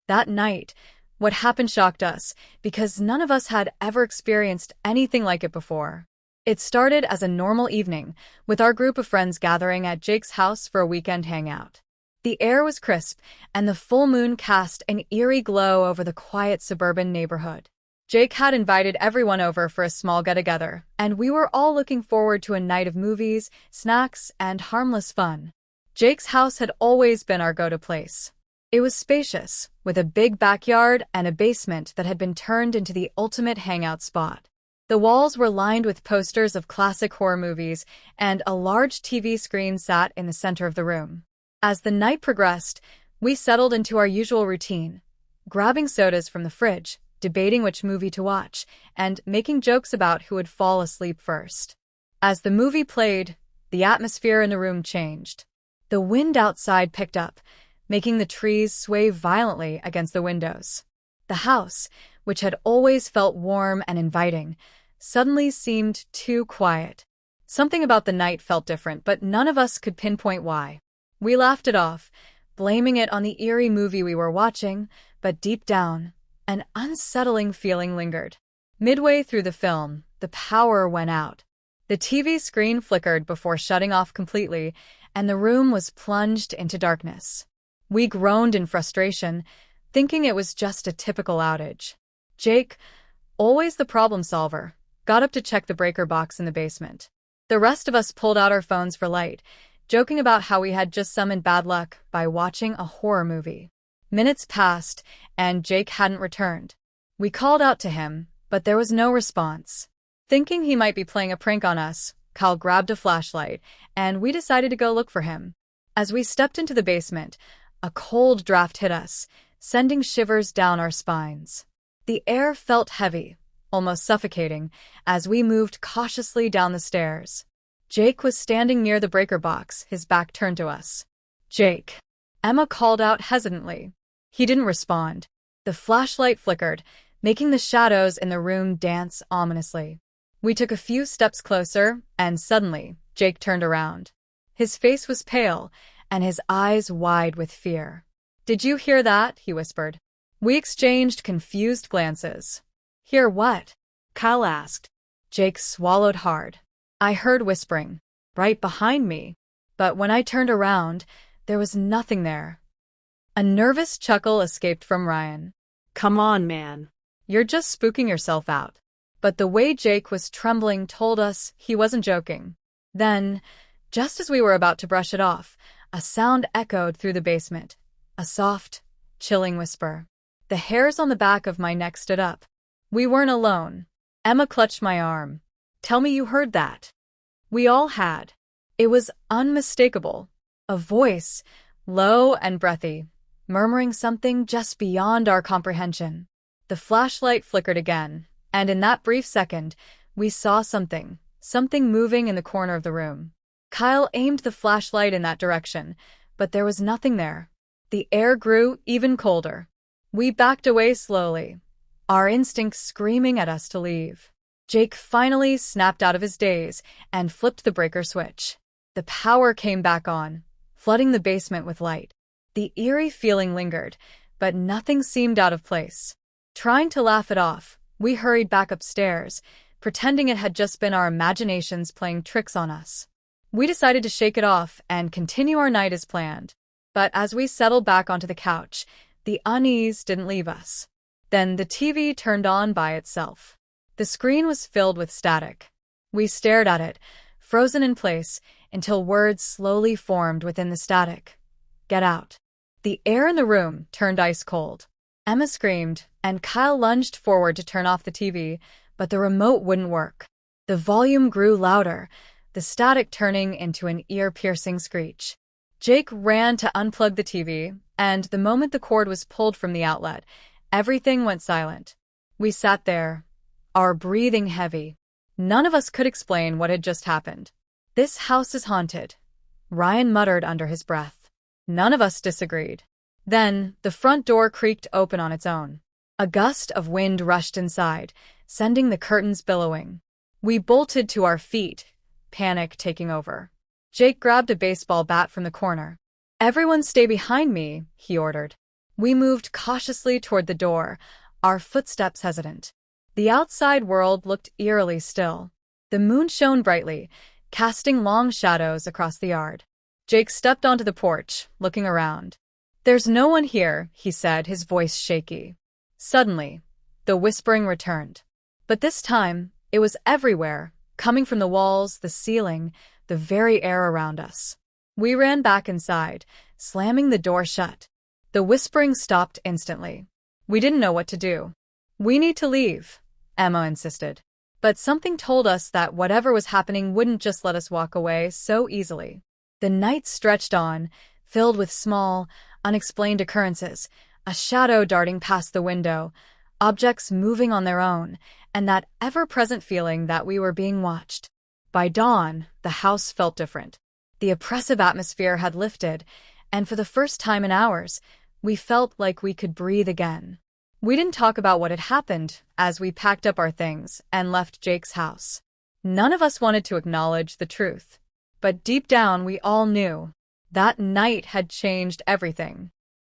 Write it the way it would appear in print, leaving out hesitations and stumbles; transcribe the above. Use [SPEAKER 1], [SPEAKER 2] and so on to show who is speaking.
[SPEAKER 1] That night, what happened shocked us because none of us had ever experienced anything like it before. It started as a normal evening, with our group of friends gathering at Jake's house for a weekend hangout. The air was crisp, and the full moon cast an eerie glow over the quiet suburban neighborhood. Jake had invited everyone over for a small get-together, and we were all looking forward to a night of movies, snacks, and harmless fun. Jake's house had always been our go-to place. It was spacious, with a big backyard and a basement that had been turned into the ultimate hangout spot. The walls were lined with posters of classic horror movies, and a large TV screen sat in the center of the room. As the night progressed, we settled into our usual routine, grabbing sodas from the fridge, debating which movie to watch, and making jokes about who would fall asleep first. As the movie played, the atmosphere in the room changed. The wind outside picked up, making the trees sway violently against the windows. The house, which had always felt warm and inviting, suddenly seemed too quiet. Something about the night felt different, but none of us could pinpoint why. We laughed it off, blaming it on the eerie movie we were watching, but deep down, an unsettling feeling lingered. Midway through the film, the power went out. The TV screen flickered before shutting off completely, and the room was plunged into darkness. We groaned in frustration, thinking it was just a typical outage. Jake, always the problem solver, got up to check the breaker box in the basement. The rest of us pulled out our phones for light, joking about how we had just summoned bad luck by watching a horror movie. Minutes passed, and Jake hadn't returned. We called out to him, but there was no response. Thinking he might be playing a prank on us, Kyle grabbed a flashlight, and we decided to go look for him. As we stepped into the basement, a cold draft hit us, sending shivers down our spines. The air felt heavy, almost suffocating, as we moved cautiously down the stairs. Jake was standing near the breaker box, his back turned to us. "Jake," Emma called out hesitantly. He didn't respond. The flashlight flickered, making the shadows in the room dance ominously. We took a few steps closer, and suddenly, Jake turned around. His face was pale, and his eyes wide with fear. "Did you hear that?" he whispered. We exchanged confused glances. "Hear what?" Kyle asked. Jake swallowed hard. "I heard whispering, right behind me, but when I turned around, there was nothing there." A nervous chuckle escaped from Ryan.
[SPEAKER 2] "Come on, man.
[SPEAKER 1] "You're just spooking yourself out." But the way Jake was trembling told us he wasn't joking. Then, just as we were about to brush it off, a sound echoed through the basement. A soft, chilling whisper. The hairs on the back of my neck stood up. We weren't alone. Emma clutched my arm. "Tell me you heard that." We all had. It was unmistakable. A voice, low and breathy, murmuring something just beyond our comprehension. The flashlight flickered again, and in that brief second, we saw something moving in the corner of the room. Kyle aimed the flashlight in that direction, but there was nothing there. The air grew even colder. We backed away slowly, our instincts screaming at us to leave. Jake finally snapped out of his daze and flipped the breaker switch. The power came back on, flooding the basement with light. The eerie feeling lingered, but nothing seemed out of place. Trying to laugh it off, we hurried back upstairs, pretending it had just been our imaginations playing tricks on us. We decided to shake it off and continue our night as planned. But as we settled back onto the couch, the unease didn't leave us. Then the TV turned on by itself. The screen was filled with static. We stared at it, frozen in place, until words slowly formed within the static. "Get out." The air in the room turned ice cold. Emma screamed, and Kyle lunged forward to turn off the TV, but the remote wouldn't work. The volume grew louder, the static turning into an ear-piercing screech. Jake ran to unplug the TV, and the moment the cord was pulled from the outlet, everything went silent. We sat there, our breathing heavy. None of us could explain what had just happened. "This house is haunted," Ryan muttered under his breath. None of us disagreed. Then, the front door creaked open on its own. A gust of wind rushed inside, sending the curtains billowing. We bolted to our feet, panic taking over. Jake grabbed a baseball bat from the corner. "Everyone stay behind me," he ordered. We moved cautiously toward the door, our footsteps hesitant. The outside world looked eerily still. The moon shone brightly, casting long shadows across the yard. Jake stepped onto the porch, looking around. "There's no one here," he said, his voice shaky. Suddenly, the whispering returned. But this time, it was everywhere, coming from the walls, the ceiling, the very air around us. We ran back inside, slamming the door shut. The whispering stopped instantly. We didn't know what to do. "We need to leave," Emma insisted. But something told us that whatever was happening wouldn't just let us walk away so easily. The night stretched on, filled with small, unexplained occurrences, a shadow darting past the window, objects moving on their own, and that ever-present feeling that we were being watched. By dawn, the house felt different. The oppressive atmosphere had lifted, and for the first time in hours, we felt like we could breathe again. We didn't talk about what had happened as we packed up our things and left Jake's house. None of us wanted to acknowledge the truth. But deep down, we all knew that night had changed everything.